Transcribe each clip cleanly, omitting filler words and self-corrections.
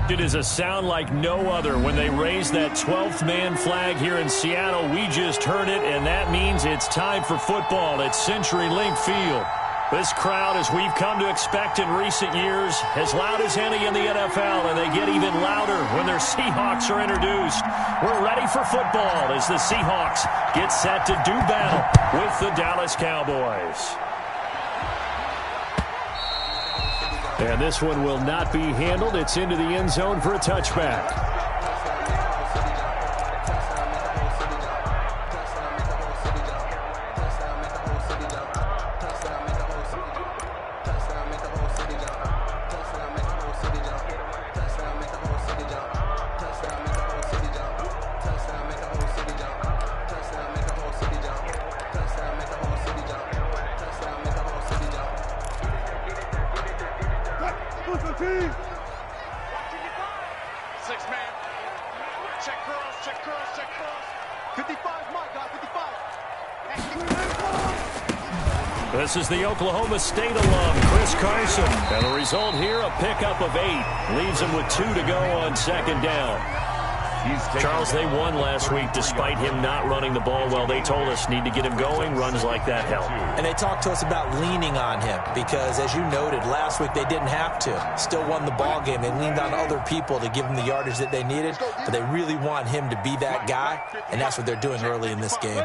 It is a sound like no other when they raise that 12th man flag here in Seattle. We just heard it, and that means it's time for football at CenturyLink Field. This crowd, as we've come to expect in recent years, as loud as any in the NFL, and they get even louder when their Seahawks are introduced. We're ready for football as the Seahawks get set to do battle with the Dallas Cowboys. And this one will not be handled. It's into the end zone for a touchback. This is the Oklahoma State alum, Chris Carson. And the result here, a pickup of 8. Leaves him with 2 to go on second down. Charles, they won last week despite him not running the ball well. They told us need to get him going. Runs like that help. And they talked to us about leaning on him because, as you noted, last week they didn't have to. Still won the ball game. They leaned on other people to give them the yardage that they needed, but they really want him to be that guy, and that's what they're doing early in this game.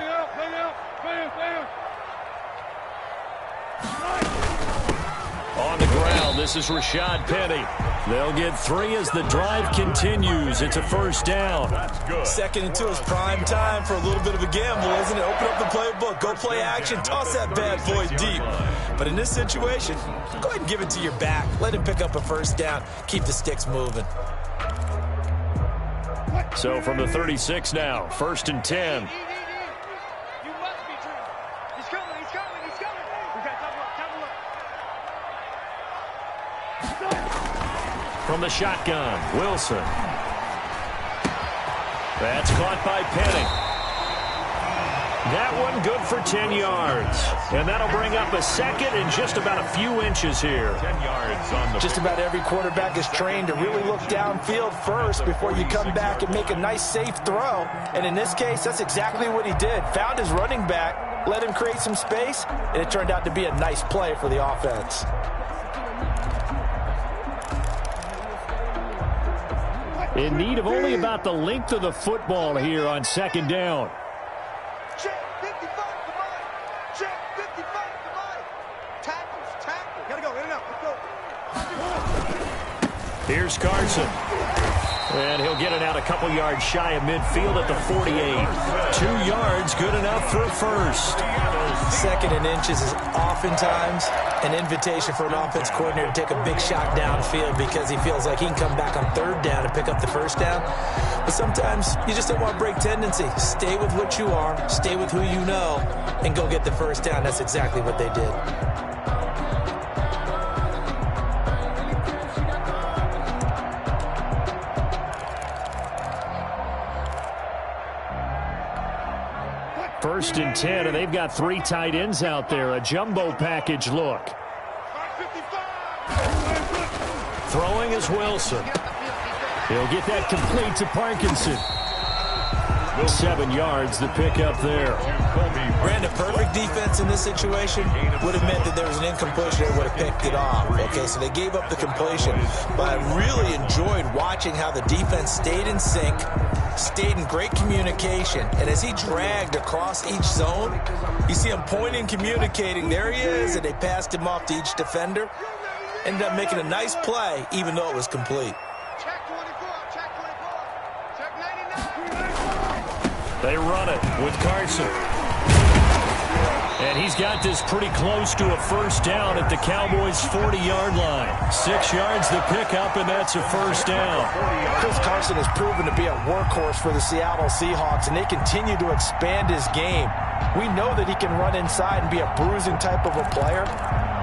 On the ground, this is Rashad Penny. They'll get 3 as the drive continues. It's a first down. 2nd and 2 is prime time for a little bit of a gamble, isn't it? Open up the playbook, go play action, toss that bad boy deep. But in this situation, go ahead and give it to your back. Let him pick up a first down. Keep the sticks moving. So from the 36 now, 1st and 10. From the shotgun, Wilson. That's caught by Penny. That one good for 10 yards. And that'll bring up a 2nd and just about a few inches here. 10 yards on the Just about every quarterback is trained to really look downfield first before you come back and make a nice, safe throw. And in this case, that's exactly what he did. Found his running back, let him create some space, and it turned out to be a nice play for the offense. In need of only about the length of the football here on 2nd down. Check 55 to mine. Check 55 to mine. Tackle. Gotta go, in and out. Let's go. Here's Carson. And he'll get it out a couple yards shy of midfield at the 48. 2 yards, good enough for a first. 2nd and inches is oftentimes an invitation for an offense coordinator to take a big shot downfield because he feels like he can come back on 3rd down and pick up the first down. But sometimes you just don't want to break tendency. Stay with what you are, stay with who you know, and go get the first down. That's exactly what they did. First and 10, and they've got 3 tight ends out there. A jumbo package look. Throwing is Wilson. He'll get that complete to Parkinson. 7 yards, the pickup there. Brandon, perfect defense in this situation would have meant that there was an incompletion and would have picked it off. Okay, so they gave up the completion. But I really enjoyed watching how the defense stayed in sync, stayed in great communication, and as he dragged across each zone, you see him pointing, communicating. There he is, and they passed him off to each defender. Ended up making a nice play, even though it was complete. Check 24. Check 24. Check 99. They run it with Carson. And he's got this pretty close to a first down at the Cowboys' 40-yard line. 6 yards the pickup, and that's a first down. Chris Carson has proven to be a workhorse for the Seattle Seahawks, and they continue to expand his game. We know that he can run inside and be a bruising type of a player,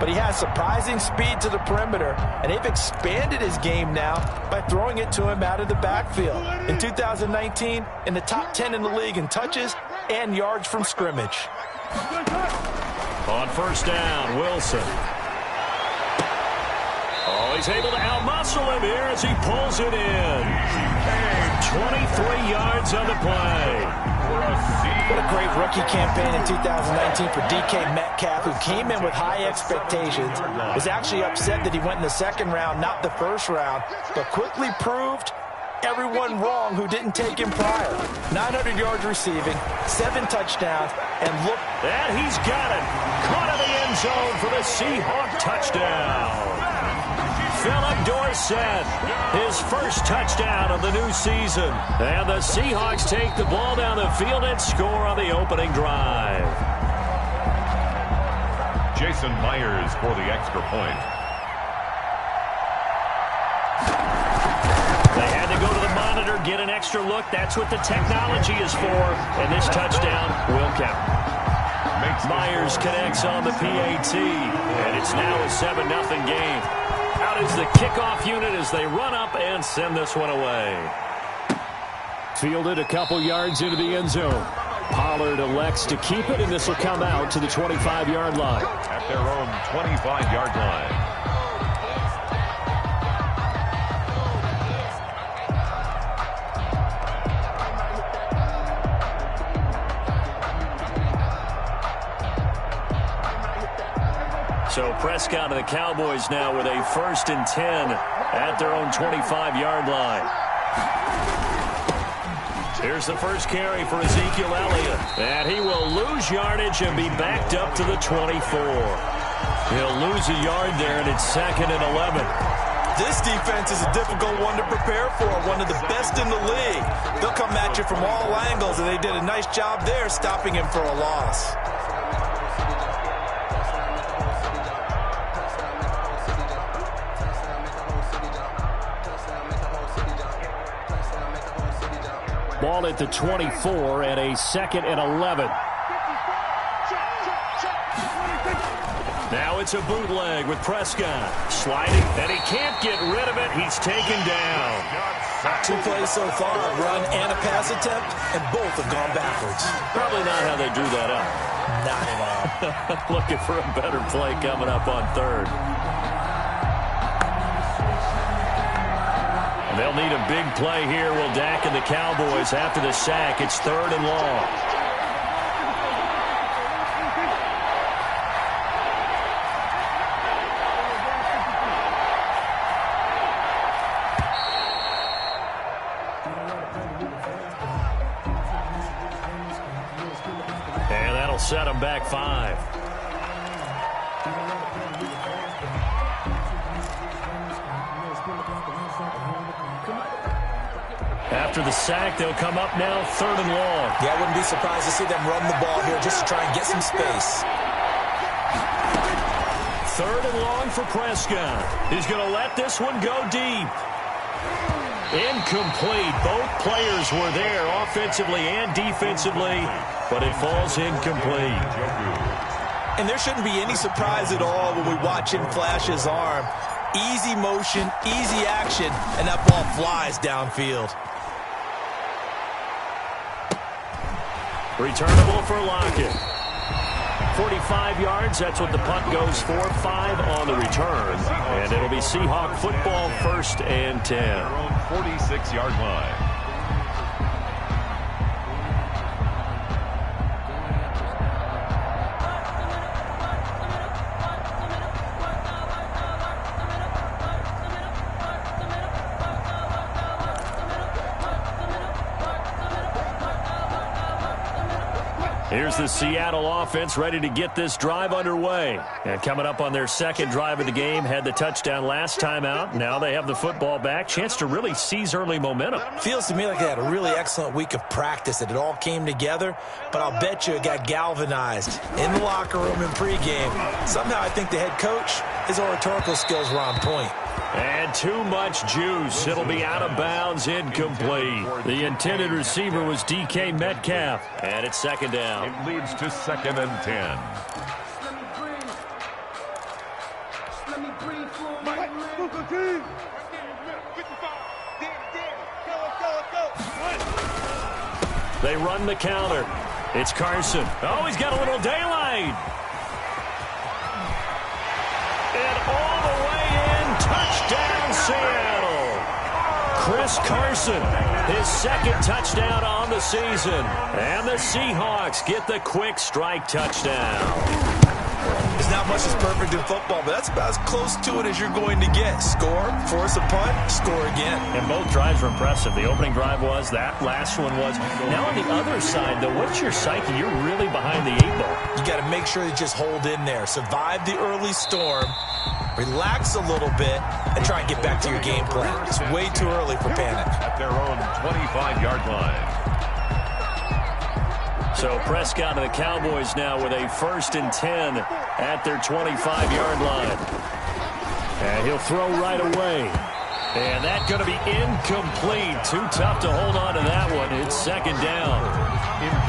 but he has surprising speed to the perimeter, and they've expanded his game now by throwing it to him out of the backfield. In 2019, in the top 10 in the league in touches and yards from scrimmage. On first down, Wilson. Oh, he's able to outmuscle him here as he pulls it in. 23 yards on the play. What a great rookie campaign in 2019 for DK Metcalf, who came in with high expectations, was actually upset that he went in the second round, not the first round, but quickly proved everyone wrong who didn't take him prior. 900 yards receiving, 7 touchdowns, and look. And he's got it. Caught in the end zone for the Seahawk touchdown. Philip Dorsett, his first touchdown of the new season. And the Seahawks take the ball down the field and score on the opening drive. Jason Myers for the extra point. They had to go to the monitor, get an extra look. That's what the technology is for. And this touchdown will count. Myers connects on the PAT. And it's now a 7-0 game. Out is the kickoff unit as they run up and send this one away. Fielded a couple yards into the end zone. Pollard elects to keep it, and this will come out to the 25-yard line. At their own 25-yard line. So Prescott and the Cowboys now with a 1st and 10 at their own 25-yard line. Here's the first carry for Ezekiel Elliott. And he will lose yardage and be backed up to the 24. He'll lose a yard there, and it's 2nd and 11. This defense is a difficult one to prepare for, one of the best in the league. They'll come at you from all angles, and they did a nice job there stopping him for a loss. Ball at the 24 and a 2nd and 11. Now it's a bootleg with Prescott. Sliding, and he can't get rid of it. He's taken down. 2 plays so far, a run and a pass attempt, and both have gone backwards. Probably not how they drew that up. Not at all. Looking for a better play coming up on 3rd. They'll need a big play here. Will Dak and the Cowboys after the sack. It's 3rd and long. And that'll set them back 5. After the sack, they'll come up now 3rd and long. Yeah, I wouldn't be surprised to see them run the ball here just to try and get some space. 3rd and long for Prescott. He's going to let this one go deep. Incomplete. Both players were there offensively and defensively, but it falls incomplete. And there shouldn't be any surprise at all when we watch him flash his arm. Easy motion, easy action, and that ball flies downfield. Returnable for Lockett. 45 yards, that's what the punt goes for. 5 on the return. And it'll be Seahawk football, 1st and 10. Their own 46-yard line. Here's the Seattle offense ready to get this drive underway. And coming up on their 2nd drive of the game, had the touchdown last time out. Now they have the football back. Chance to really seize early momentum. Feels to me like they had a really excellent week of practice, that it all came together. But I'll bet you it got galvanized in the locker room in pregame. Somehow I think the head coach, his oratorical skills were on point. And too much juice. It'll be out of bounds, incomplete. The intended receiver was DK Metcalf. And it's 2nd down. It leads to 2nd and 10. They run the counter. It's Carson. Oh, he's got a little daylight. And all the way in, touchdown. Seattle. Chris Carson, his second touchdown on the season. And the Seahawks get the quick strike touchdown. There's not much that's perfect in football, but that's about as close to it as you're going to get. Score, force a punt, score again. And both drives were impressive. The opening drive was, that last one was. Now on the other side, though, what's your psyche? You're really behind the 8-ball. You got to make sure you just hold in there. Survive the early storm, relax a little bit, and try and get back to your game plan. It's way too early for panic. At their own 25-yard line. So Prescott and the Cowboys now with a 1st and 10 at their 25-yard line. And he'll throw right away. And that's going to be incomplete. Too tough to hold on to that one. It's second down.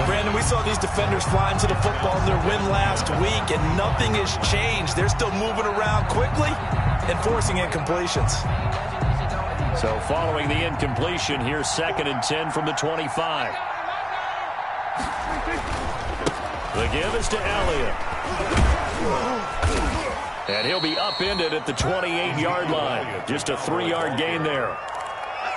Brandon, we saw these defenders flying to the football in their win last week, and nothing has changed. They're still moving around quickly and forcing incompletions. So following the incompletion, here's 2nd and 10 from the 25. The give is to Elliott. And he'll be upended at the 28-yard line. Just a 3-yard gain there.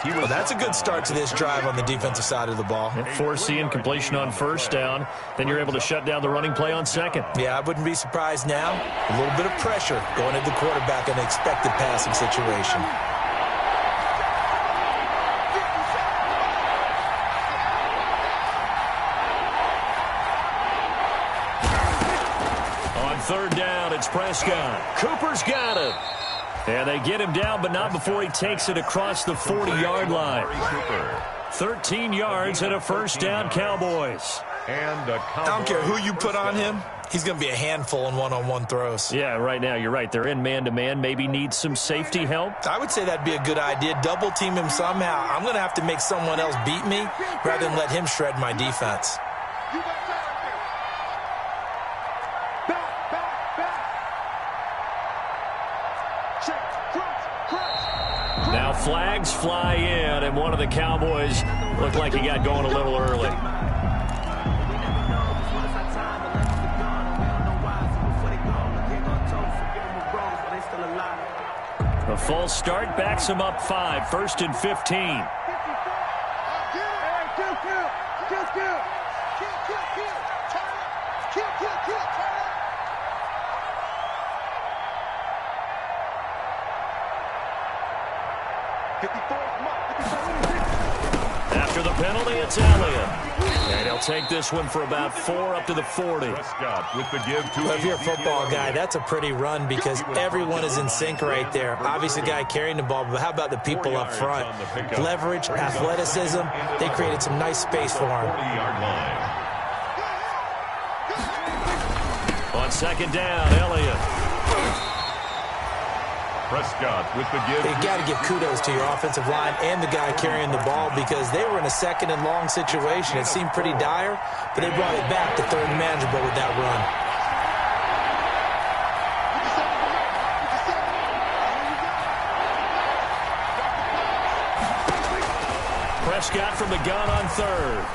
Well, that's a good start to this drive on the defensive side of the ball. Force the incompletion on 1st down. Then you're able to shut down the running play on 2nd. Yeah, I wouldn't be surprised now. A little bit of pressure going at the quarterback in an expected passing situation. On 3rd down, it's Prescott. Cooper's got it. And they get him down, but not before he takes it across the 40-yard line. 13 yards and a 1st down, Cowboys. I don't care who you put on him. He's going to be a handful in one-on-one throws. Yeah, right now, you're right. They're in man-to-man. Maybe needs some safety help. I would say that'd be a good idea. Double team him somehow. I'm going to have to make someone else beat me rather than let him shred my defense. Now flags fly in, and one of the Cowboys looked like he got going a little early. A false start backs him up 5, 1st and 15. After the penalty, it's Elliott. And he'll take this one for about 4 up to the 40. Prescott with the give to Well, if you're a football guy, that's a pretty run because everyone is in sync right there. Obviously, the guy carrying the ball, but how about the people up front? Leverage, athleticism, they created some nice space for him. On 2nd down, Elliott. Prescott with the give. You got to give kudos to your offensive line and the guy carrying the ball because they were in a 2nd and long situation. It seemed pretty dire, but they brought it back to 3rd and manageable with that run. Prescott from the gun on 3rd.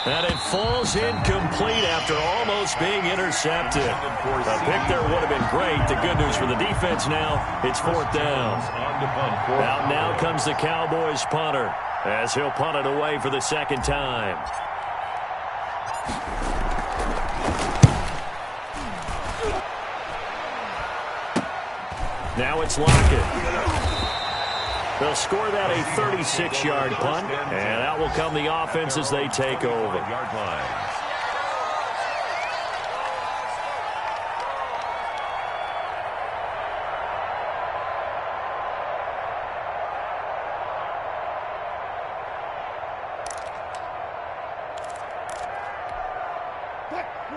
And it falls incomplete after almost being intercepted. A pick there would have been great. The good news for the defense now, it's 4th down. Out now comes the Cowboys punter as he'll punt it away for the 2nd time. Now it's Lockett. They'll score that a 36-yard punt, and out will come the offense as they take over.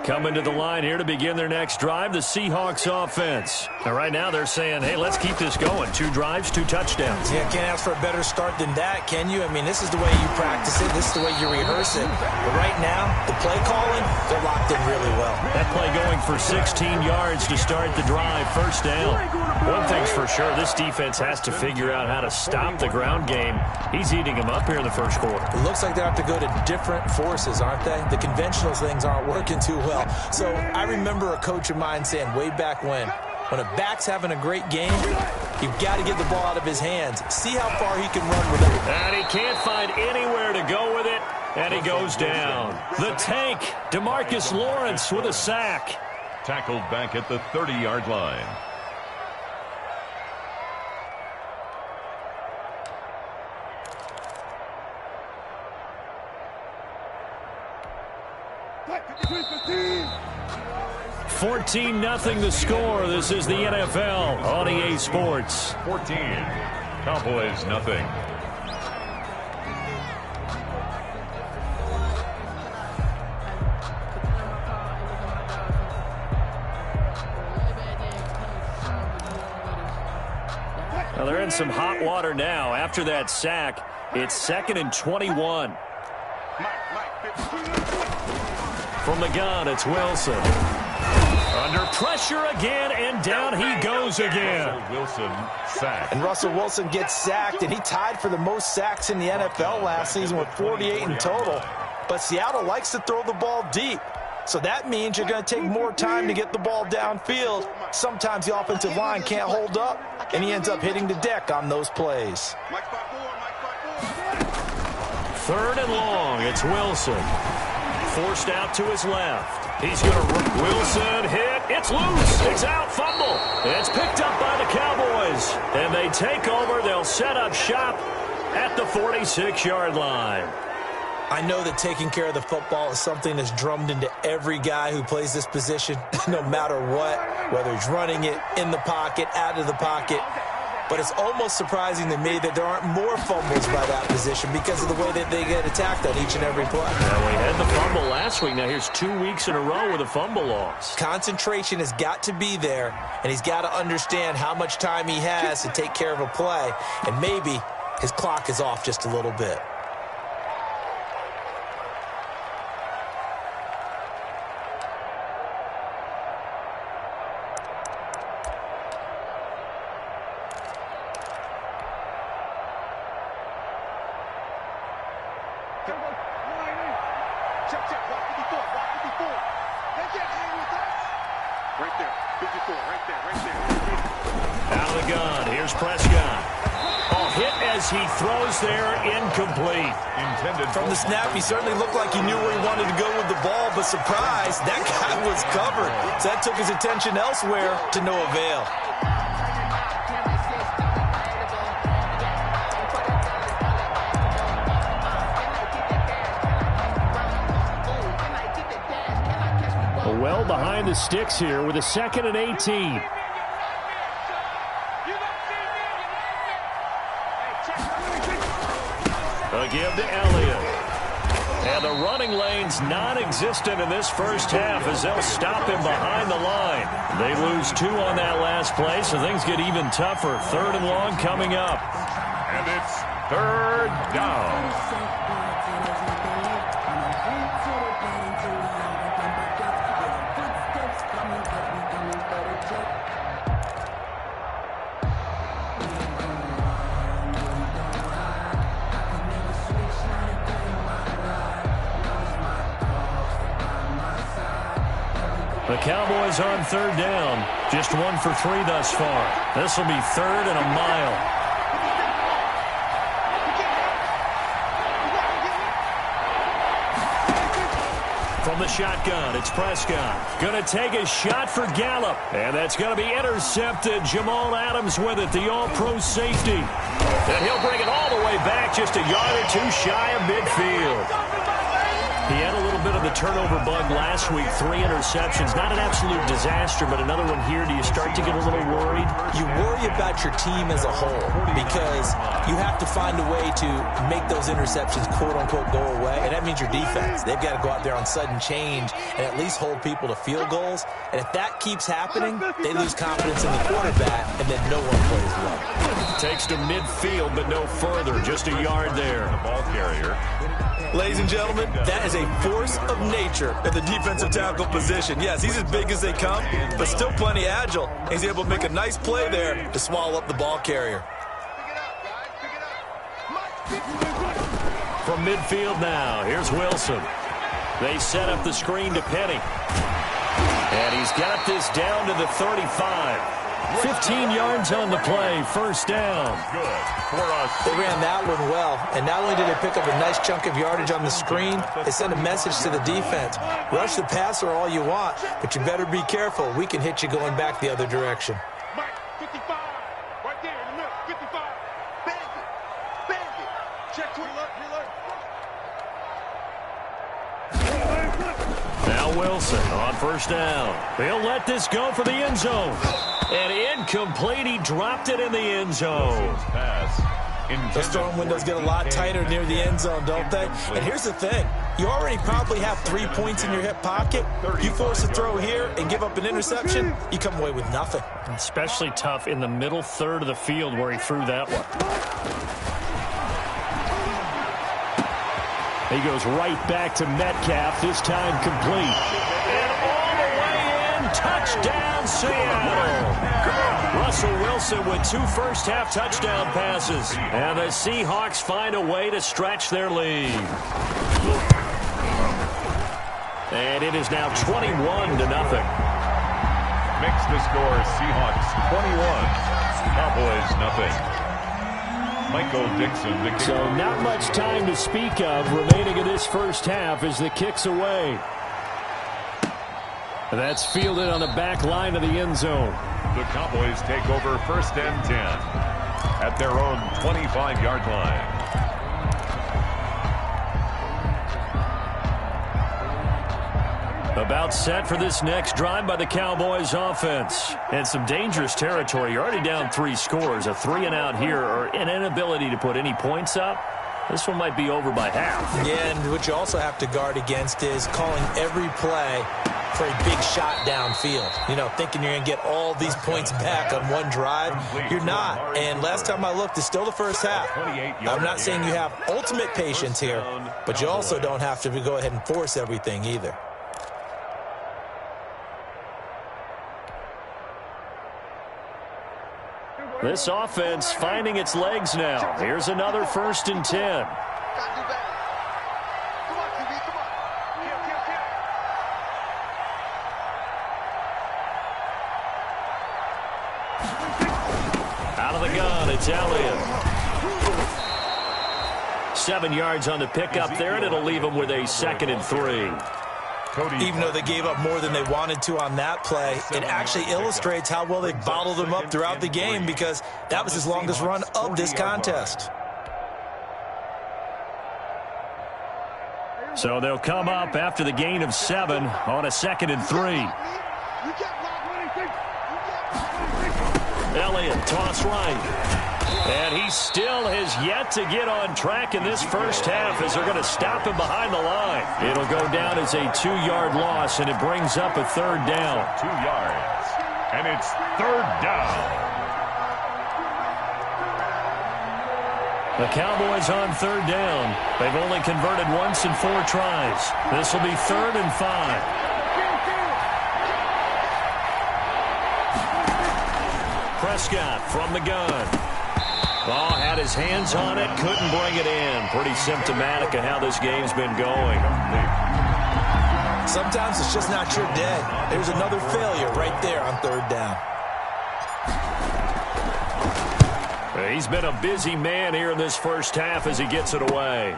Coming to the line here to begin their next drive, the Seahawks offense. Now, right now they're saying, hey, let's keep this going. 2 drives, 2 touchdowns. Yeah, can't ask for a better start than that, can you? I mean, this is the way you practice it. This is the way you rehearse it. But right now, the play calling, they're locked in really well. That play going for 16 yards to start the drive, 1st down. One thing's for sure, this defense has to figure out how to stop the ground game. He's eating them up here in the 1st quarter. It looks like they have to go to different forces, aren't they? The conventional things aren't working too well. So I remember a coach of mine saying way back when, When a back's having a great game, you've got to get the ball out of his hands. See how far he can run with it. And he can't find anywhere to go with it, and he goes down. The tank, DeMarcus Lawrence with a sack. Tackled back at the 30-yard line. Hey, 14-0 the score. This is the NFL on EA Sports. 14. Cowboys nothing. Well, they're in some hot water now. After that sack, it's 2nd and 21. From the gun, it's Wilson. Under pressure again, and down he goes again. Wilson sacked. And Russell Wilson gets sacked, and he tied for the most sacks in the NFL last season with 48 in total. But Seattle likes to throw the ball deep. So that means you're going to take more time to get the ball downfield. Sometimes the offensive line can't hold up, and he ends up hitting the deck on those plays. 3rd and long, it's Wilson. Forced out to his left. He's going to Wilson hit. It's loose. It's out. Fumble. It's picked up by the Cowboys. And they take over. They'll set up shop at the 46-yard line. I know that taking care of the football is something that's drummed into every guy who plays this position, no matter what, whether he's running it, in the pocket, out of the pocket. But it's almost surprising to me that there aren't more fumbles by that position because of the way that they get attacked on each and every play. Now, we had the fumble last week. Now, here's 2 weeks in a row with a fumble loss. Concentration has got to be there, and he's got to understand how much time he has to take care of a play, and maybe his clock is off just a little bit. Out of the gun. Here's Prescott. Hit as he throws there, incomplete. From the snap, he certainly looked like he knew where he wanted to go with the ball, but surprise, that guy was covered. So that took his attention elsewhere to no avail. Well behind the sticks here with a 2nd and 18. A give to Elliott. And the running lane's non-existent in this first half as they'll stop him behind the line. They lose 2 on that last play, so things get even tougher. 3rd and long coming up. And it's 3rd down. The Cowboys on 3rd down. Just 1 for 3 thus far. This will be 3rd and a mile. From the shotgun, it's Prescott. Going to take a shot for Gallup. And that's going to be intercepted. Jamal Adams with it, the all-pro safety. And he'll bring it all the way back, just a yard or 2 shy of midfield. He had a little bit of the turnover bug last week, 3 interceptions. Not an absolute disaster, but another one here. Do you start to get a little worried? You worry about your team as a whole because you have to find a way to make those interceptions, quote-unquote, go away, and that means your defense. They've got to go out there on sudden change and at least hold people to field goals. And if that keeps happening, they lose confidence in the quarterback, and then no one plays well. Takes to midfield, but no further. Just a yard there. The ball carrier. Ladies and gentlemen, that is a force of nature at the defensive tackle position. Yes, he's as big as they come, but still plenty agile. He's able to make a nice play there to swallow up the ball carrier. From midfield now, here's Wilson. They set up the screen to Penny. And he's got this down to the 35. 15 yards on the play, first down. Good for us. They ran that one well, and not only did they pick up a nice chunk of yardage on the screen, they sent a message to the defense. Rush the passer all you want, but you better be careful. We can hit you going back the other direction. Mike, 55. Right there in the middle. 55. Bandit. Bandit. Check to alert. Now Wilson on first down. They'll let this go for the end zone. And incomplete. He dropped it in the end zone. Those throwing windows get a lot tighter near the end zone, don't they? And here's the thing. You already probably have 3 points in your hip pocket. You force a throw here and give up an interception, you come away with nothing. Especially tough in the middle third of the field where he threw that one. He goes right back to Metcalf, this time complete. And all the way in, touchdown Seattle. Russell Wilson with 2 first-half touchdown passes. And the Seahawks find a way to stretch their lead. And it is now 21-0. Makes the score Seahawks 21, Cowboys nothing. Michael Dixon. So not much time to speak of remaining in this first half as the kick's away. That's fielded on the back line of the end zone. The Cowboys take over first and 10 at their own 25-yard line. About set for this next drive by the Cowboys offense. And some dangerous territory. You're already down 3 scores. A 3-and-out here or an inability to put any points up. This one might be over by half. Yeah, and what you also have to guard against is calling every play for a big shot downfield. You know, thinking you're going to get all these points back on one drive. You're not. And last time I looked, it's still the first half. I'm not saying you have ultimate patience here, but you also don't have to go ahead and force everything either. This offense finding its legs now. Here's another 1st and 10. Gotta do better. Come on, QB, come on. Out of the gun, it's Elliott. 7 yards on the pickup there, and it'll leave them with a 2nd and 3. Even though they gave up more than they wanted to on that play, it actually illustrates how well they bottled them up throughout the game because that was his longest run of this contest. So they'll come up after the gain of 7 on a 2nd and 3. Elliott, toss right. And he still has yet to get on track in this first half as they're going to stop him behind the line. It'll go down as a 2-yard loss, and it brings up a 3rd down. 2 yards, and it's 3rd down. The Cowboys on 3rd down. They've only converted once in 4 tries. This will be 3rd and 5. Prescott from the gun. Oh, had his hands on it, couldn't bring it in. Pretty symptomatic of how this game's been going. Sometimes it's just not your day. There's another failure right there on 3rd down. He's been a busy man here in this first half as he gets it away.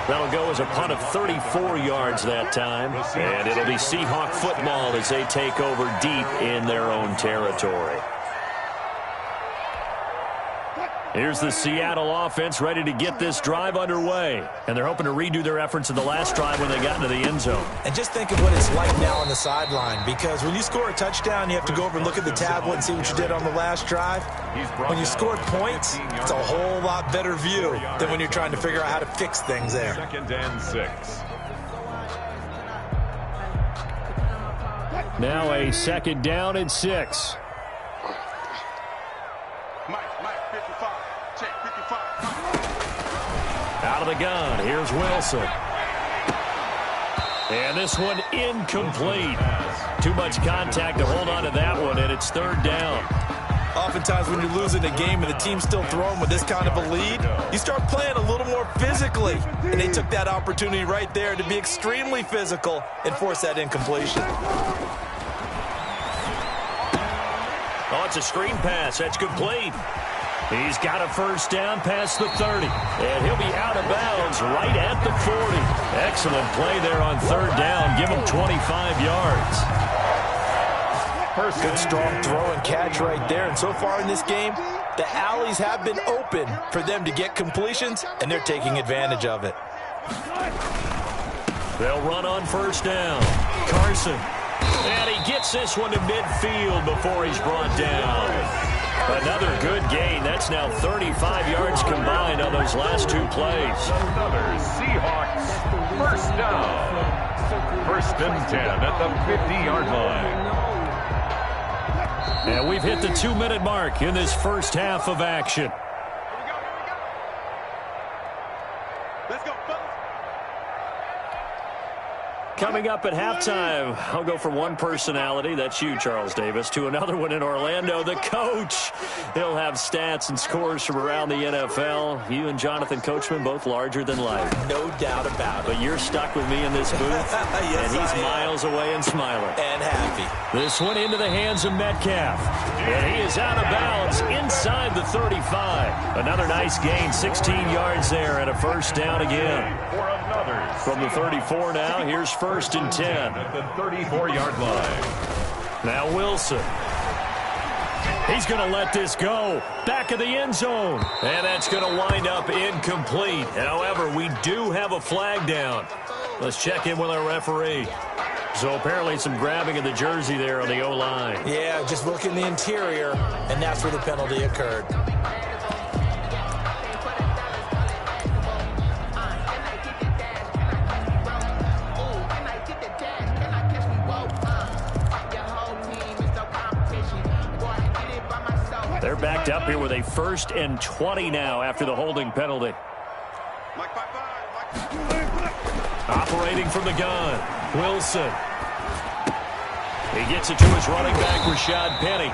That'll go as a punt of 34 yards that time. And it'll be Seahawk football as they take over deep in their own territory. Here's the Seattle offense ready to get this drive underway. And they're hoping to redo their efforts in the last drive when they got into the end zone. And just think of what it's like now on the sideline, because when you score a touchdown, you have to go over and look at the tablet and see what you did on the last drive. When you scored points, it's a whole lot better view than when you're trying to figure out how to fix things there. 2nd and 6. Now a 2nd down and 6. Mike, 55. Check, 55. Out of the gun, here's Wilson. And this one incomplete. Too much contact to hold on to that one, and it's 3rd down. Oftentimes when you're losing a game and the team's still throwing with this kind of a lead, you start playing a little more physically. And they took that opportunity right there to be extremely physical and force that incompletion. Oh, it's a screen pass. That's complete. He's got a first down past the 30. And he'll be out of bounds right at the 40. Excellent play there on third down. Give him 25 yards. Good strong throw and catch right there. And so far in this game, the alleys have been open for them to get completions, and they're taking advantage of it. They'll run on first down. Carson. And he gets this one to midfield before he's brought down. Another good gain. That's now 35 yards combined on those last two plays. Another Seahawks first down. First and 10 at the 50-yard line. And we've hit the 2-minute mark in this first half of action. Let's go, fellas. Coming up at halftime, I'll go from one personality, that's you, Charles Davis, to another one in Orlando, the coach. He'll have stats and scores from around the NFL. You and Jonathan Coachman, both larger than life. No doubt about it. But you're stuck with me in this booth, Yes, and he's I am. miles away and smiling. And happy. This one into the hands of Metcalf. And he is out of bounds inside the 35. Another nice gain, 16 yards there, and a first down again. For another From the 34 now, here's first and 10. at the 34-yard line. Now Wilson. He's going to let this go. Back of the end zone. And that's going to wind up incomplete. However, we do have a flag down. Let's check in with our referee. So apparently some grabbing of the jersey there on the O-line. Yeah, just look in the interior, and that's where the penalty occurred. They're backed up here with a 1st and 20 now after the holding penalty. Mike, bye. Operating from the gun, Wilson. He gets it to his running back, Rashad Penny.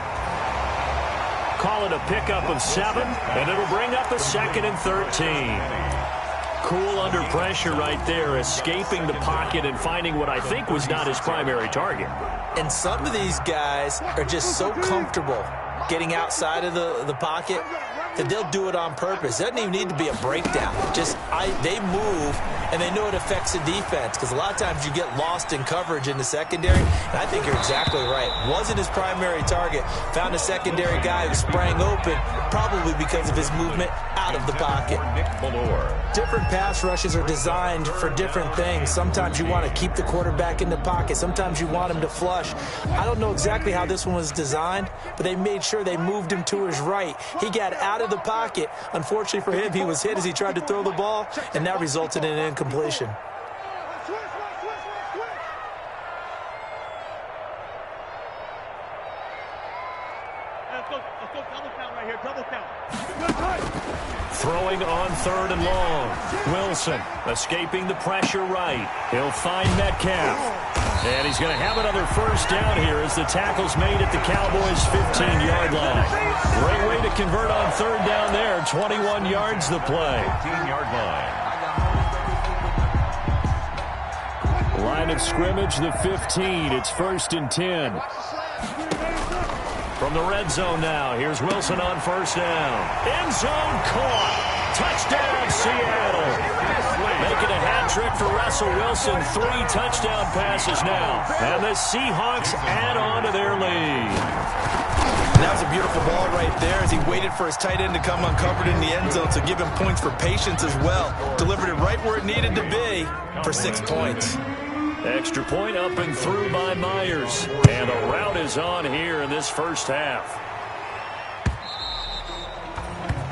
Call it a pickup of 7, and it'll bring up a 2nd and 13. Cool under pressure right there, escaping the pocket and finding what I think was not his primary target. And some of these guys are just so comfortable getting outside of the pocket that they'll do it on purpose. It doesn't even need to be a breakdown. Just they move, and they know it affects the defense, because a lot of times you get lost in coverage in the secondary, and I think you're exactly right. Wasn't his primary target. Found a secondary guy who sprang open, probably because of his movement out of the pocket. Different pass rushes are designed for different things. Sometimes you want to keep the quarterback in the pocket. Sometimes you want him to flush. I don't know exactly how this one was designed, but they made sure they moved him to his right. He got out of the pocket. Unfortunately for him, he was hit as he tried to throw the ball, and that resulted in an incompletion. Let's go double count right here, double count. Throwing on 3rd and long. Wilson escaping the pressure right. He'll find Metcalf. And he's going to have another first down here as the tackle's made at the Cowboys' 15-yard line. Great way to convert on 3rd down there. 21 yards the play. 15-yard line. Line of scrimmage, the 15. It's 1st and 10. From the red zone now, here's Wilson on first down. End zone caught. Touchdown, Seattle. Making a hat trick for Russell Wilson. 3 touchdown passes now. And the Seahawks add on to their lead. That was a beautiful ball right there as he waited for his tight end to come uncovered in the end zone to give him points for patience as well. Delivered it right where it needed to be for 6 points. Extra point up and through by Myers. And the rout is on here in this first half.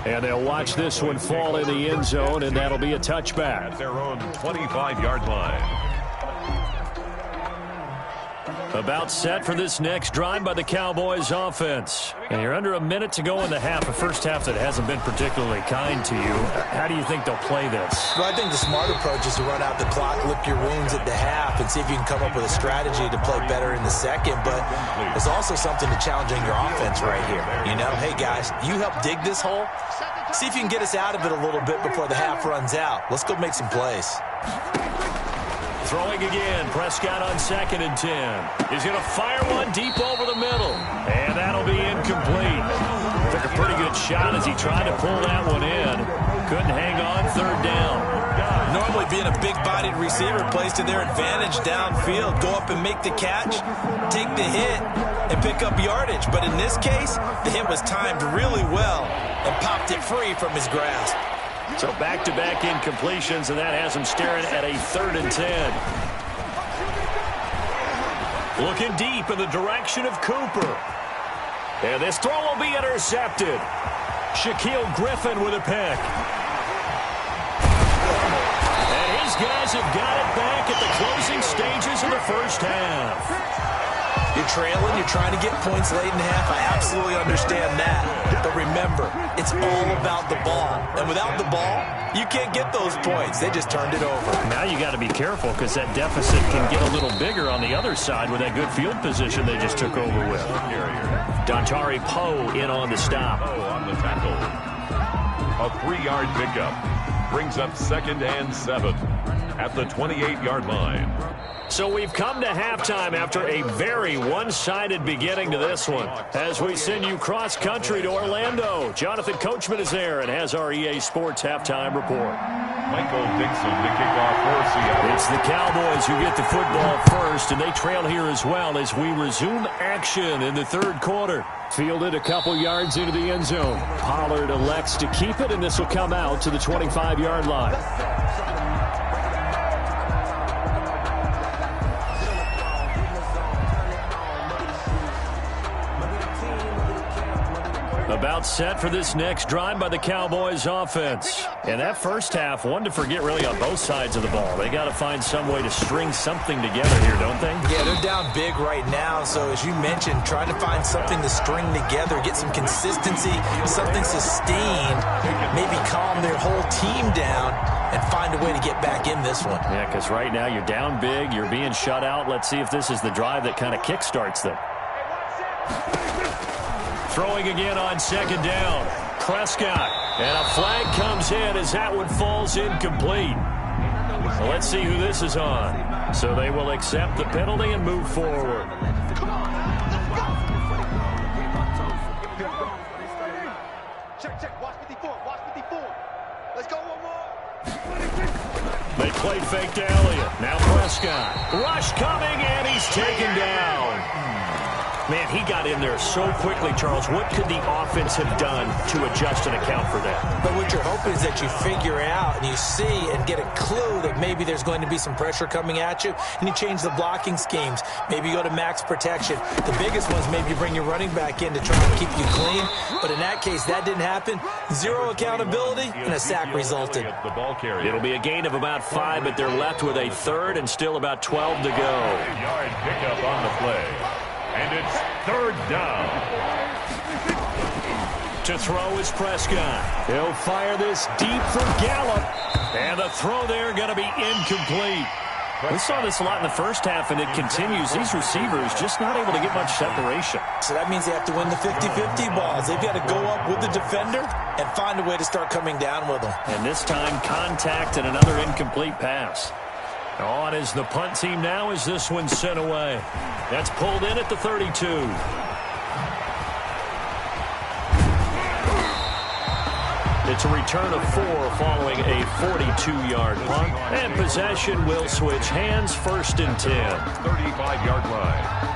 And they'll watch this one fall in the end zone, and that'll be a touchback. At their own 25-yard line. About set for this next drive by the Cowboys offense. And you're under a minute to go in the half, a first half that hasn't been particularly kind to you. How do you think they'll play this? Well, I think the smart approach is to run out the clock, lick your wounds at the half, and see if you can come up with a strategy to play better in the second. But there's also something to challenging your offense right here. You know, hey, guys, you help dig this hole. See if you can get us out of it a little bit before the half runs out. Let's go make some plays. Throwing again, Prescott on 2nd and 10. He's going to fire one deep over the middle. And that'll be incomplete. shot as he tried to pull that one in. Couldn't hang on, third down. Normally being a big-bodied receiver plays to their advantage downfield. Go up and make the catch, take the hit, and pick up yardage. But in this case, the hit was timed really well and popped it free from his grasp. So back-to-back incompletions, and that has him staring at a 3rd and 10. Looking deep in the direction of Cooper. And this throw will be intercepted. Shaquille Griffin with a pick. And his guys have got it back at the closing stages of the first half. You're trailing, you're trying to get points late in the half. I absolutely understand that. But remember, it's all about the ball. And without the ball, you can't get those points. They just turned it over. Now you got to be careful because that deficit can get a little bigger on the other side with that good field position they just took over with. Dontari Poe in on the stop. Poe on the tackle. A 3-yard pickup brings up 2nd and 7 at the 28-yard line. So we've come to halftime after a very one-sided beginning to this one. As we send you cross-country to Orlando, Jonathan Coachman is there and has our EA Sports halftime report. Michael Dixon to kick off for Seattle. It's the Cowboys who get the football first, and they trail here as well as we resume action in the 3rd quarter. Fielded a couple yards into the end zone. Pollard elects to keep it, and this will come out to the 25-yard line. About set for this next drive by the Cowboys offense. And that first half, one to forget really on both sides of the ball. They got to find some way to string something together here, don't they? Yeah, they're down big right now. So as you mentioned, trying to find something to string together, get some consistency, something sustained, maybe calm their whole team down and find a way to get back in this one. Yeah, because right now you're down big, you're being shut out. Let's see if this is the drive that kind of kickstarts them. Throwing again on 2nd down. Prescott. And a flag comes in as that one falls incomplete. So let's see who this is on. So they will accept the penalty and move forward. Check. Watch 54. Watch 54. Let's go one more. They played fake to Elliott. Now Prescott. Rush coming, and he's taken down. Man, he got in there so quickly, Charles. What could the offense have done to adjust and account for that? But what you're hoping is that you figure out and you see and get a clue that maybe there's going to be some pressure coming at you, and you change the blocking schemes. Maybe you go to max protection. The biggest ones, maybe you bring your running back in to try and keep you clean. But in that case, that didn't happen. Zero accountability, and a sack resulted. It'll be a gain of about 5, but they're left with a 3rd and still about 12 to go. 8-yard pickup on the play. And it's 3rd down. To throw is Prescott. He'll fire this deep for Gallup. And the throw there going to be incomplete. We saw this a lot in the first half, and it continues. These receivers just not able to get much separation. So that means they have to win the 50-50 balls. They've got to go up with the defender and find a way to start coming down with them. And this time, contact and another incomplete pass. On is the punt team now as this one's sent away. That's pulled in at the 32. It's a return of 4 following a 42-yard punt. And possession will switch hands, 1st and 10. 35-yard line.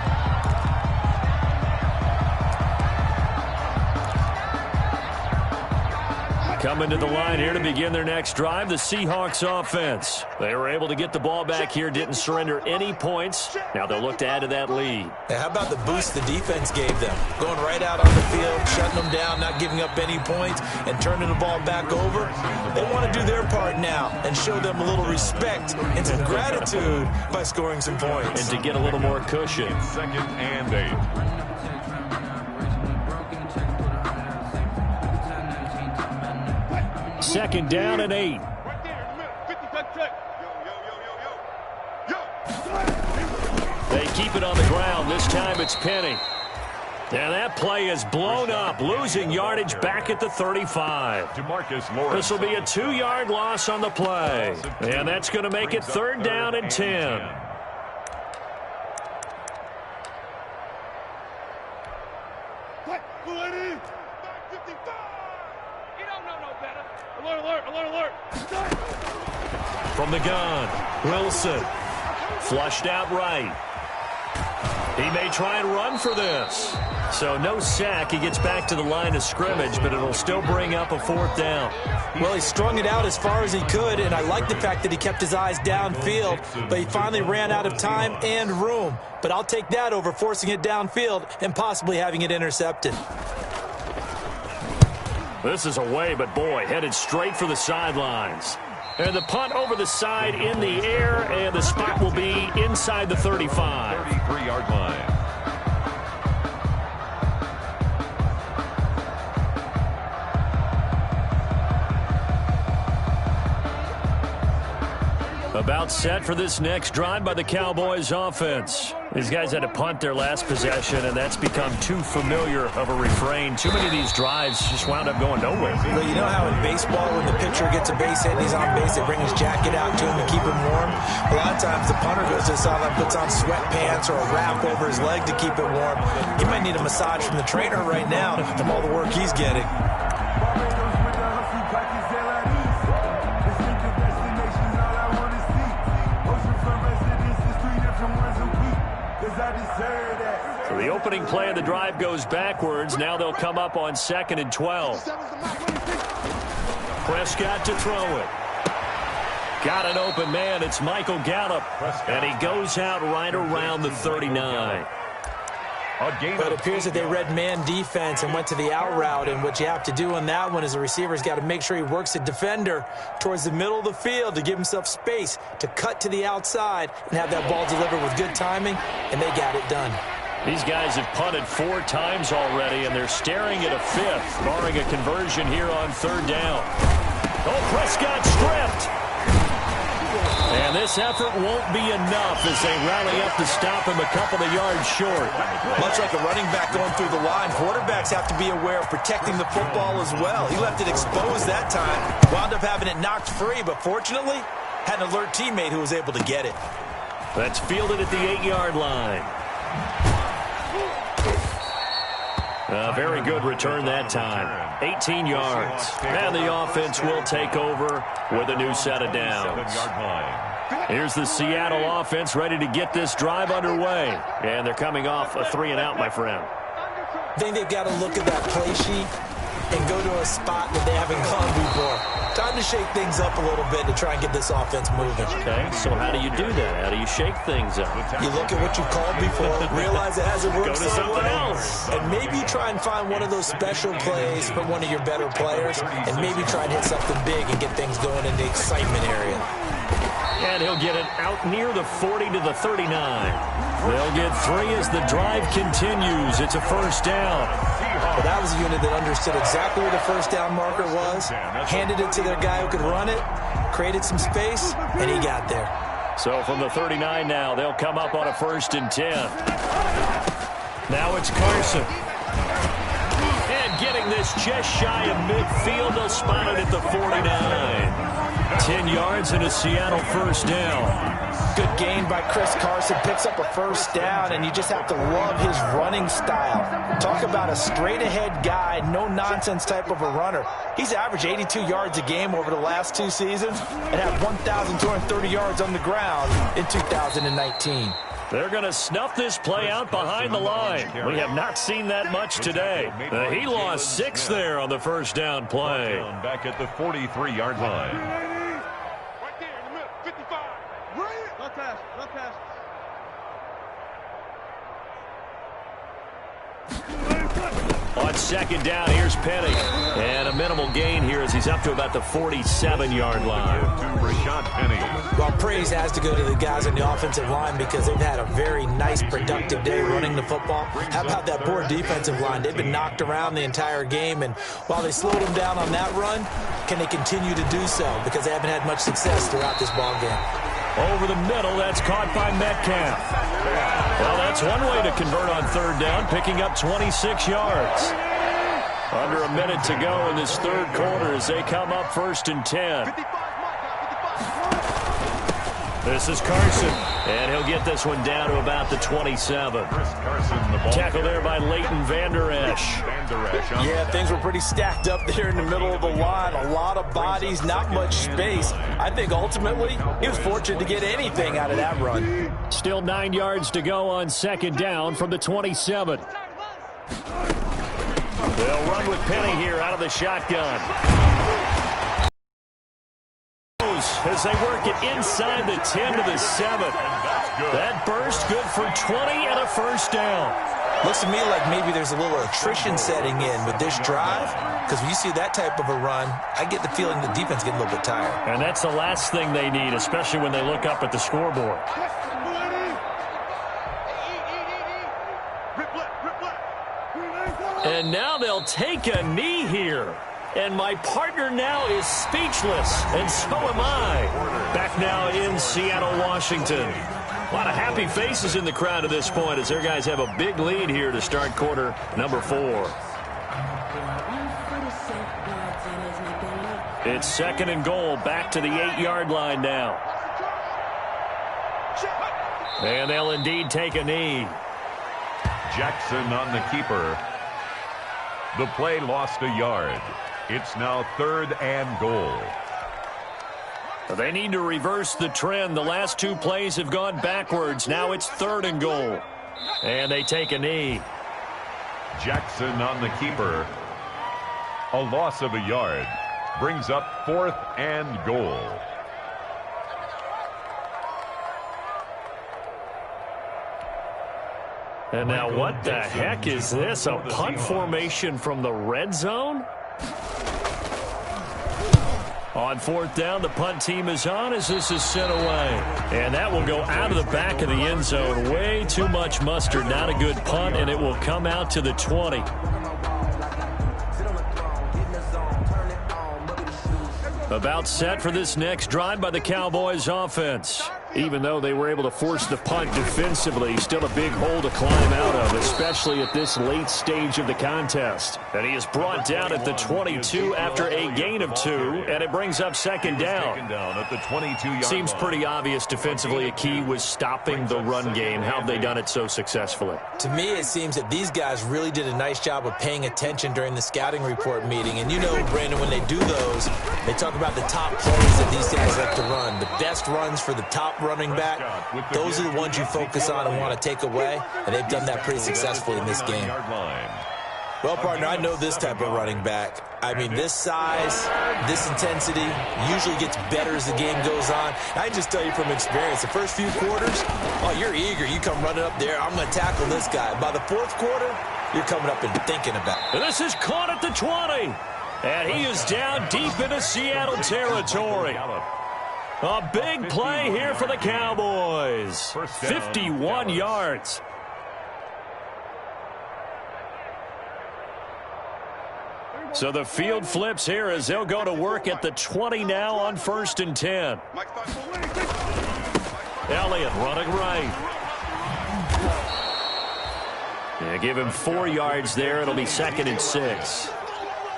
Coming to the line here to begin their next drive, the Seahawks offense. They were able to get the ball back here, didn't surrender any points. Now they'll look to add to that lead. Now, how about the boost the defense gave them? Going right out on the field, shutting them down, not giving up any points, and turning the ball back over. They want to do their part now and show them a little respect and some gratitude by scoring some points. And to get a little more cushion. 2nd and 8. 2nd down and 8. Right there in the middle. 50 check. Yo. They keep it on the ground. This time it's Penny. And that play is blown up, losing yardage back at the 35. This will be a 2-yard loss on the play. And that's going to make it 3rd down and 10. What? 55. From the gun, Wilson. Flushed out right. He may try and run for this. So no sack. He gets back to the line of scrimmage, but it'll still bring up a 4th down. Well, he strung it out as far as he could, and I like the fact that he kept his eyes downfield, but he finally ran out of time and room. But I'll take that over forcing it downfield and possibly having it intercepted. This is away, but boy, headed straight for the sidelines. And the punt over the side in the air, and the spot will be inside the 35. 33-yard line. About set for this next drive by the Cowboys offense. These guys had to punt their last possession, and that's become too familiar of a refrain. Too many of these drives just wound up going nowhere. Well, you know how in baseball, when the pitcher gets a base hit and he's on base, they bring his jacket out to him to keep him warm? A lot of times the punter goes to the sideline, puts on sweatpants or a wrap over his leg to keep it warm. He might need a massage from the trainer right now from all the work he's getting. So the opening play of the drive goes backwards. Now they'll come up on 2nd and 12. Prescott to throw it. Got an open man. It's Michael Gallup. And he goes out right around the 39. But it appears that they read man defense and went to the out route. And what you have to do on that one is the receiver's got to make sure he works the defender towards the middle of the field to give himself space to cut to the outside and have that ball delivered with good timing, and they got it done. These guys have punted 4 times already, and they're staring at a 5th, barring a conversion here on 3rd down. Oh, Prescott stripped. And this effort won't be enough as they rally up to stop him a couple of yards short. Much like a running back going through the line, quarterbacks have to be aware of protecting the football as well. He left it exposed that time, wound up having it knocked free, but fortunately had an alert teammate who was able to get it. That's fielded at the 8-yard line. A very good return that time. 18 yards. And the offense will take over with a new set of downs. Here's the Seattle offense ready to get this drive underway. And they're coming off a 3-and-out, my friend. I think they've got to look at that play sheet and go to a spot that they haven't gone before. Time to shake things up a little bit to try and get this offense moving. Okay, so how do you do that? How do you shake things up? You look at what you've called before, realize it hasn't worked Go to something else. and maybe try and find one of those special plays from one of your better players, and maybe try and hit something big and get things going in the excitement area. And he'll get it out near the 40 to the 39. They'll get 3 as the drive continues. It's a 1st down. Well, that was a unit that understood exactly where the 1st down marker was, handed it to their guy who could run it, created some space, and he got there. So from the 39 now, they'll come up on a 1st and 10. Now it's Carson. And getting this just shy of midfield, they'll spot it at the 49. 10 yards and a Seattle 1st down. Good gain by Chris Carson, picks up a 1st down, and you just have to love his running style. Talk about a straight-ahead guy, no-nonsense type of a runner. He's averaged 82 yards a game over the last 2 seasons and had 1,230 yards on the ground in 2019. They're going to snuff this play out behind the line. We have not seen that much today. He lost 6 there on the 1st down play. Back at the 43-yard line. On 2nd down, here's Penny. And a minimal gain here as he's up to about the 47-yard line. Well, praise has to go to the guys on the offensive line because they've had a very nice, productive day running the football. How about that poor defensive line? They've been knocked around the entire game, and while they slowed them down on that run, can they continue to do so? Because they haven't had much success throughout this ball game. Over the middle, that's caught by Metcalf. Well, that's one way to convert on 3rd down, picking up 26 yards. Under a minute to go in this 3rd quarter as they come up 1st and 10. This is Carson, and he'll get this one down to about the 27. Tackle there by Leighton Vander Esch. Yeah, things were pretty stacked up there in the middle of the line. A lot of bodies, not much space. I think ultimately he was fortunate to get anything out of that run. Still 9 yards to go on second down from the 27. They'll run with Penny here out of the shotgun. As they work it inside the 10 to the 7. That burst good for 20 and a first down. Looks to me like maybe there's a little attrition setting in with this drive, because when you see that type of a run, I get the feeling the defense getting a little bit tired. And that's the last thing they need, especially when they look up at the scoreboard. And now they'll take a knee here. And my partner now is speechless, and so am I. Back now in Seattle, Washington. A lot of happy faces in the crowd at this point as their guys have a big lead here to start quarter number 4. It's second and goal, back to the 8-yard line now. And they'll indeed take a knee. Jackson on the keeper. The play lost a yard. It's now 3rd and goal. They need to reverse the trend. The last 2 plays have gone backwards. Now it's 3rd and goal. And they take a knee. Jackson on the keeper. A loss of a yard. Brings up 4th and goal. And now what the heck is this? A punt formation from the red zone? On 4th down, the punt team is on as this is sent away. And that will go out of the back of the end zone. Way too much mustard. Not a good punt, and it will come out to the 20. About set for this next drive by the Cowboys offense. Even though they were able to force the punt defensively, still a big hole to climb out of, especially at this late stage of the contest. And he is brought down at the 22 after a gain of 2, and it brings up second down. At the 22-yard Seems pretty obvious defensively a key was stopping the run game. How have they done it so successfully? To me, it seems that these guys really did a nice job of paying attention during the scouting report meeting. And you know, Brandon, when they do those, they talk about the top plays that these guys like to run. The best runs for the top running back, those are the ones you focus on and want to take away, and they've done that pretty successfully in this game. Well, partner, I know this type of running back. I mean, this size, this intensity usually gets better as the game goes on. I just tell you from experience, the first few quarters, oh, you're eager. You come running up there, I'm going to tackle this guy. By the 4th quarter, you're coming up and thinking about it. And this is caught at the 20. And he is down deep into Seattle territory. A big play here for the Cowboys. 51 yards. So the field flips here as they'll go to work at the 20 now on 1st and 10. Elliott running right. Yeah, give him 4 yards there. It'll be 2nd and 6.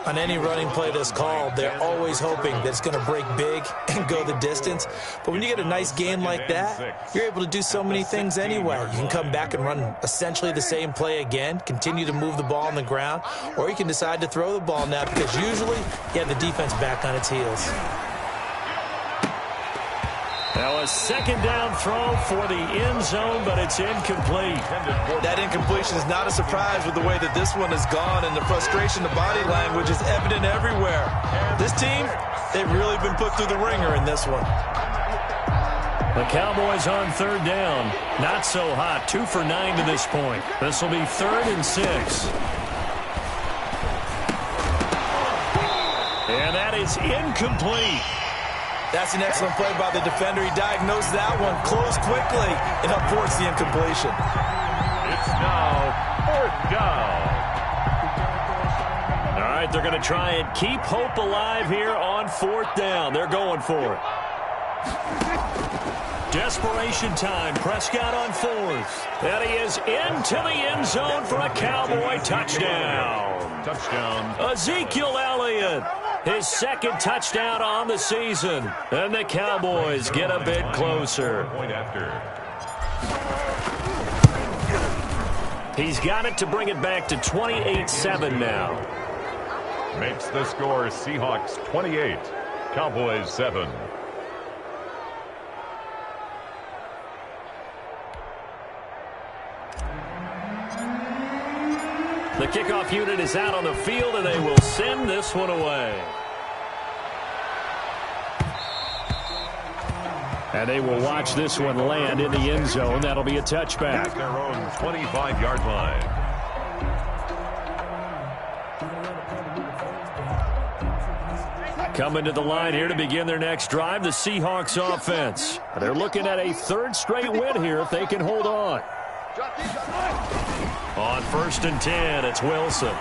On any running play that's called, they're always hoping that it's going to break big and go the distance. But when you get a nice game like that, you're able to do so many things anyway. You can come back and run essentially the same play again, continue to move the ball on the ground, or you can decide to throw the ball now because usually you have the defense back on its heels. Now a 2nd down throw for the end zone, but it's incomplete. That incompletion is not a surprise with the way that this one has gone, and the frustration, the body language is evident everywhere. This team, they've really been put through the ringer in this one. The Cowboys on 3rd down. Not so hot. 2 for 9 to this point. This will be 3rd and 6. And that is incomplete. That's an excellent play by the defender. He diagnosed that one, closed quickly, and up towards the incompletion. It's now 4th down. All right, they're going to try and keep hope alive here on 4th down. They're going for it. Desperation time. Prescott on 4th. And he is into the end zone for a Cowboy touchdown. Touchdown. Ezekiel Elliott. His second touchdown on the season. And the Cowboys get a bit closer. Point after. He's got it to bring it back to 28-7 now. Makes the score Seahawks 28, Cowboys 7. The kickoff unit is out on the field, and they will send this one away. And they will watch this one land in the end zone. That'll be a touchback. At their own 25-yard line. Coming to the line here to begin their next drive, the Seahawks offense. They're looking at a third straight win here if they can hold on. On 1st and 10, it's Wilson.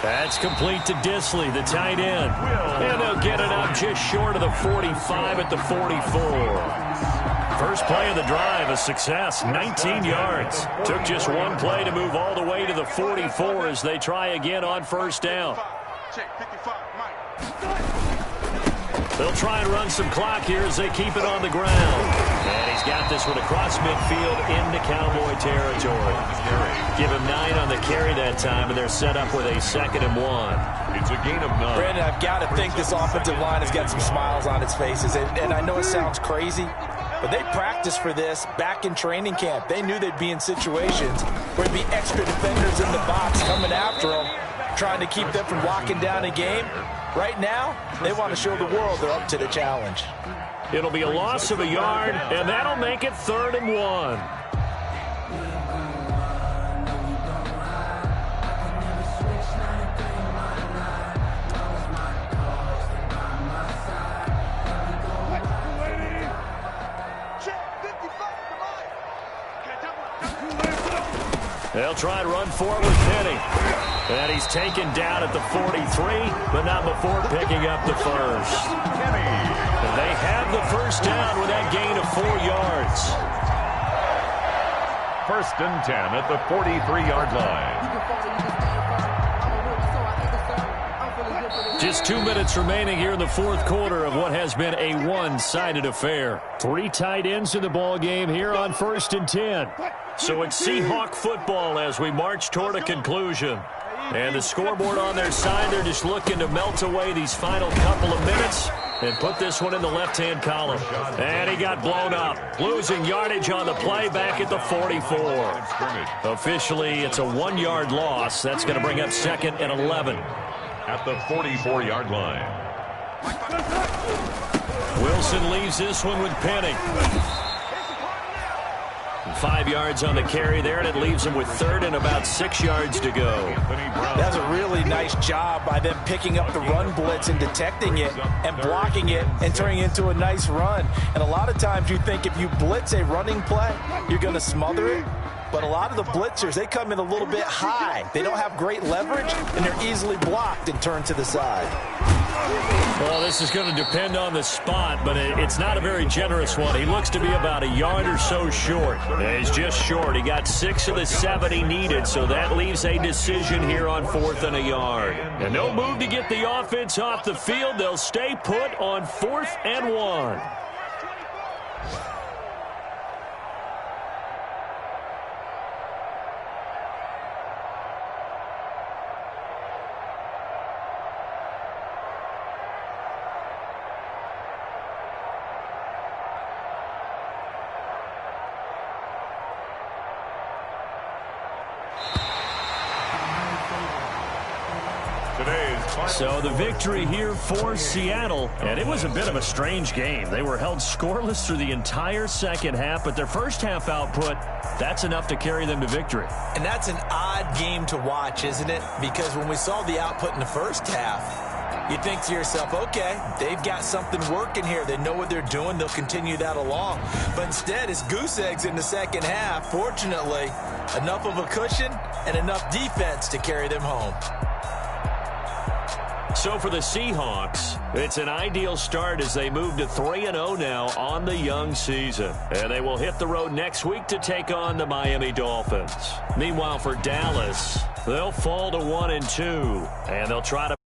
That's complete to Disley, the tight end. And they'll get it up just short of the 45 at the 44. First play of the drive, a success, 19 yards. Took just one play to move all the way to the 44 as they try again on 1st down. They'll try and run some clock here as they keep it on the ground. And he's got this one across midfield into Cowboy territory. Give him 9 on the carry that time, and they're set up with a 2nd and 1. It's a gain of 9. Brandon, I've got to think this offensive line has got some smiles on its faces. And I know it sounds crazy, but they practiced for this back in training camp. They knew they'd be in situations where there'd be extra defenders in the box coming after them, trying to keep them from locking down a game. Right now, they want to show the world they're up to the challenge. It'll be a loss of a yard, and that'll make it 3rd and 1. They'll try and run forward with Penny. And he's taken down at the 43, but not before picking up the first. And they have the first down with that gain of 4 yards. 1st and 10 at the 43-yard line. Just 2 minutes remaining here in the 4th quarter of what has been a one-sided affair. 3 tight ends in the ball game here on 1st and 10. So it's Seahawk football as we march toward a conclusion. And the scoreboard on their side, they're just looking to melt away these final couple of minutes and put this one in the left-hand column. And he got blown up, losing yardage on the play back at the 44. Officially, it's a 1-yard loss. That's going to bring up 2nd and 11. At the 44-yard line. Wilson leaves this one with Penny. 5 yards on the carry there, and it leaves him with 3rd and about 6 yards to go. That's a really nice job by them picking up the run blitz and detecting it and blocking it and turning it into a nice run. And a lot of times you think if you blitz a running play, you're going to smother it. But a lot of the blitzers, they come in a little bit high. They don't have great leverage, and they're easily blocked and turned to the side. Well, this is going to depend on the spot, but it's not a very generous one. He looks to be about a yard or so short. He's just short. He got 6 of the 7 he needed, so that leaves a decision here on 4th and a yard. And no move to get the offense off the field. They'll stay put on 4th and 1. So the victory here for Seattle, and it was a bit of a strange game. They were held scoreless through the entire second half, but their first half output, that's enough to carry them to victory. And that's an odd game to watch, isn't it? Because when we saw the output in the first half, you think to yourself, okay, they've got something working here. They know what they're doing. They'll continue that along. But instead, it's goose eggs in the second half. Fortunately, enough of a cushion and enough defense to carry them home. So for the Seahawks, it's an ideal start as they move to 3-0 now on the young season. And they will hit the road next week to take on the Miami Dolphins. Meanwhile, for Dallas, they'll fall to 1-2, and they'll try to